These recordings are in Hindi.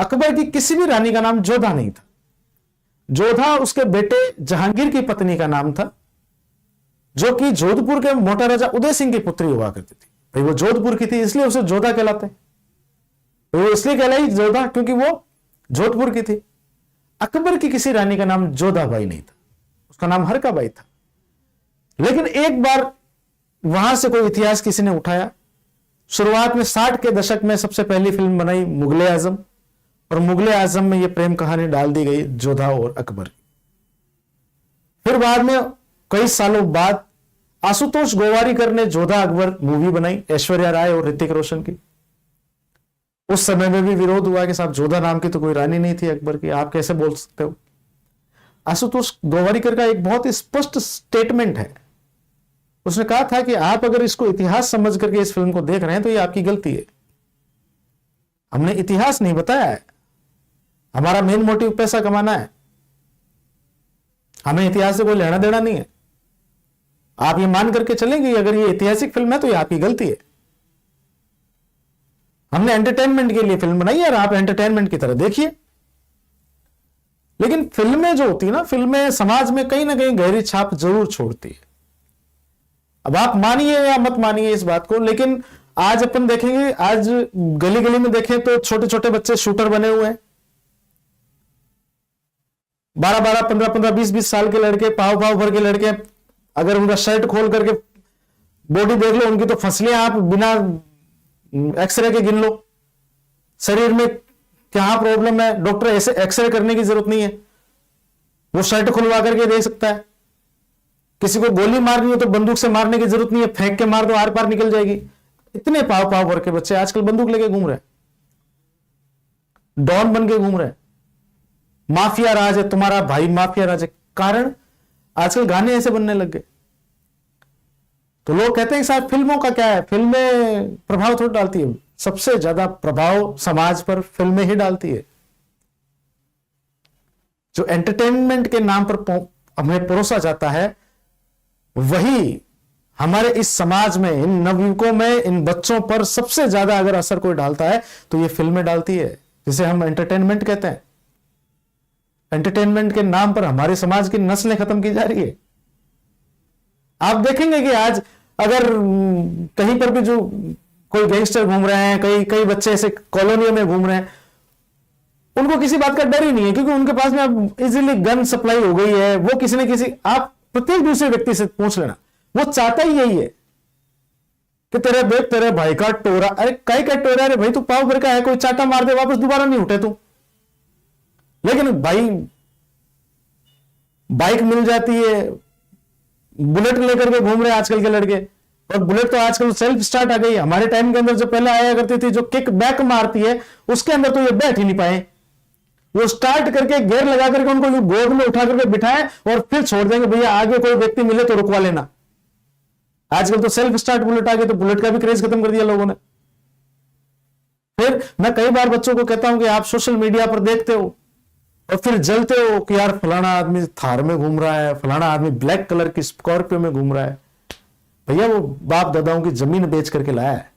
अकबर की किसी भी रानी का नाम जोधा नहीं था। जोधा उसके बेटे जहांगीर की पत्नी का नाम था, जो कि जोधपुर के मोटा राजा उदय सिंह की पुत्री हुआ करती थी। भाई वो जोधपुर की थी इसलिए उसे जोधा कहलाते हैं। वो इसलिए कहलाई जोधा क्योंकि वो जोधपुर की थी। अकबर की किसी रानी का नाम जोधाबाई नहीं था, उसका नाम हरकाबाई था। लेकिन एक बार वहां से कोई इतिहास किसी ने उठाया। शुरुआत में 60 के दशक में सबसे पहली फिल्म बनाई मुगले आजम, और मुगले आजम में यह प्रेम कहानी डाल दी गई जोधा और अकबर की। फिर बाद में कई सालों बाद आशुतोष गोवारिकर ने जोधा अकबर मूवी बनाई, ऐश्वर्या राय और ऋतिक रोशन की। उस समय में भी विरोध हुआ कि साहब जोधा नाम की तो कोई रानी नहीं थी अकबर की, आप कैसे बोल सकते हो। आशुतोष गोवारिकर का एक बहुत स्पष्ट स्टेटमेंट है। उसने कहा था कि आप अगर इसको इतिहास समझ करके इस फिल्म को देख रहे हैं तो ये आपकी गलती है। हमने इतिहास नहीं बताया है, हमारा मेन मोटिव पैसा कमाना है, हमें इतिहास से कोई लेना देना नहीं है। आप ये मान करके चलेंगे अगर ये ऐतिहासिक फिल्म है तो ये आपकी गलती है। हमने एंटरटेनमेंट के लिए फिल्म बनाई है और आप एंटरटेनमेंट की तरह देखिए। लेकिन फिल्में जो होती है ना, फिल्में समाज में कहीं ना कहीं गहरी छाप जरूर छोड़ती है। अब आप मानिए या मत मानिए इस बात को, लेकिन आज अपन देखेंगे, आज गली गली में देखें तो छोटे छोटे बच्चे शूटर बने हुए हैं। 12-12, 15-15, 20-20 साल के लड़के, पाव पाव भर के लड़के, अगर उनका शर्ट खोल करके बॉडी देख लो उनकी तो फसलियां आप बिना एक्सरे के गिन लो। शरीर में क्या प्रॉब्लम है, डॉक्टर ऐसे एक्सरे करने की जरूरत नहीं है, वो शर्ट खुलवा करके देख सकता है। किसी को गोली मारनी हो तो बंदूक से मारने की जरूरत नहीं है, फेंक के मार दो आर पार निकल जाएगी। इतने पाव पाव भर के बच्चे आजकल बंदूक लेके घूम रहे हैं, डॉन बन के घूम रहे हैं। माफिया राज है, तुम्हारा भाई माफिया राज है। कारण आजकल गाने ऐसे बनने लग गए। तो लोग कहते हैं साहब फिल्मों का क्या है, फिल्में प्रभाव थोड़ा डालती है। सबसे ज्यादा प्रभाव समाज पर फिल्में ही डालती है। जो एंटरटेनमेंट के नाम पर हमें परोसा जाता है, वही हमारे इस समाज में, इन नवयुवकों में, इन बच्चों पर सबसे ज्यादा अगर असर कोई डालता है तो ये फिल्में डालती है, जिसे हम एंटरटेनमेंट कहते हैं। एंटरटेनमेंट के नाम पर हमारे समाज की नस्लें खत्म की जा रही है। आप देखेंगे कि आज अगर कहीं पर भी जो कोई गैंगस्टर घूम रहे हैं, कई बच्चे ऐसे कॉलोनियों में घूम रहे हैं, उनको किसी बात का डर ही नहीं है, क्योंकि उनके पास में अब इजीली गन सप्लाई हो गई है। वो किसी न किसी, आप प्रत्येक दूसरे व्यक्ति से पूछ लेना, वो चाहता ही यही है कि तेरे देख तेरे भाई का टोरा, अरे कई का टोरा, अरे भाई तू पाव भर का है, कोई चाटा मार दे वापस दोबारा नहीं उठे तू। लेकिन भाई बाइक मिल जाती है, बुलेट लेकर के घूम रहे आजकल के लड़के, और बुलेट तो आजकल सेल्फ स्टार्ट आ गई। हमारे टाइम के अंदर जो पहले आया करती थी, जो किक बैक मारती है, उसके अंदर तो ये बैठ ही नहीं पाए। वो स्टार्ट करके गियर लगा करके उनको गोद में उठा करके बिठाए और फिर छोड़ देंगे, भैया आगे कोई व्यक्ति मिले तो रुकवा लेना। आजकल तो सेल्फ स्टार्ट बुलेट आ गए, तो बुलेट का भी क्रेज खत्म कर दिया लोगों ने। फिर मैं कई बार बच्चों को कहता हूं कि आप सोशल मीडिया पर देखते हो और फिर जलते हो कि यार फलाना आदमी थार में घूम रहा है, फलाना आदमी ब्लैक कलर की स्कॉर्पियो में घूम रहा है। भैया वो बाप दादाओं की जमीन बेच करके लाया है,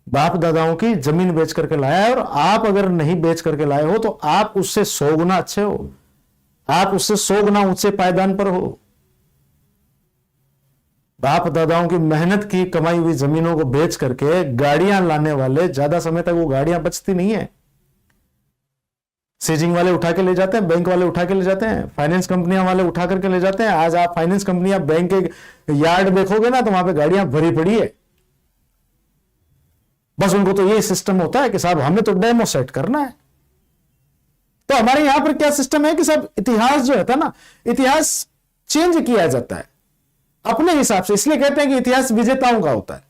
बाप दादाओं की जमीन बेच करके लाया है। और आप अगर नहीं बेच करके लाए हो तो आप उससे 100 गुना अच्छे हो, आप उससे 100 गुना ऊंचे पायदान पर हो। बाप दादाओं की मेहनत की कमाई हुई जमीनों को बेच करके गाड़ियां लाने वाले, ज्यादा समय तक वो गाड़ियां बचती नहीं है। सीजिंग वाले उठा के ले जाते हैं, बैंक वाले उठा के ले जाते हैं, फाइनेंस कंपनियां वाले उठा करके ले जाते हैं। आज आप फाइनेंस कंपनियां, बैंक के यार्ड देखोगे ना तो वहां पे गाड़ियां भरी पड़ी है। बस उनको तो ये सिस्टम होता है कि साहब हमें तो डेमो सेट करना है। तो हमारे यहां पर क्या सिस्टम है कि साहब इतिहास जो होता है ना, इतिहास चेंज किया जाता है अपने हिसाब से। इसलिए कहते हैं कि इतिहास विजेताओं का होता है।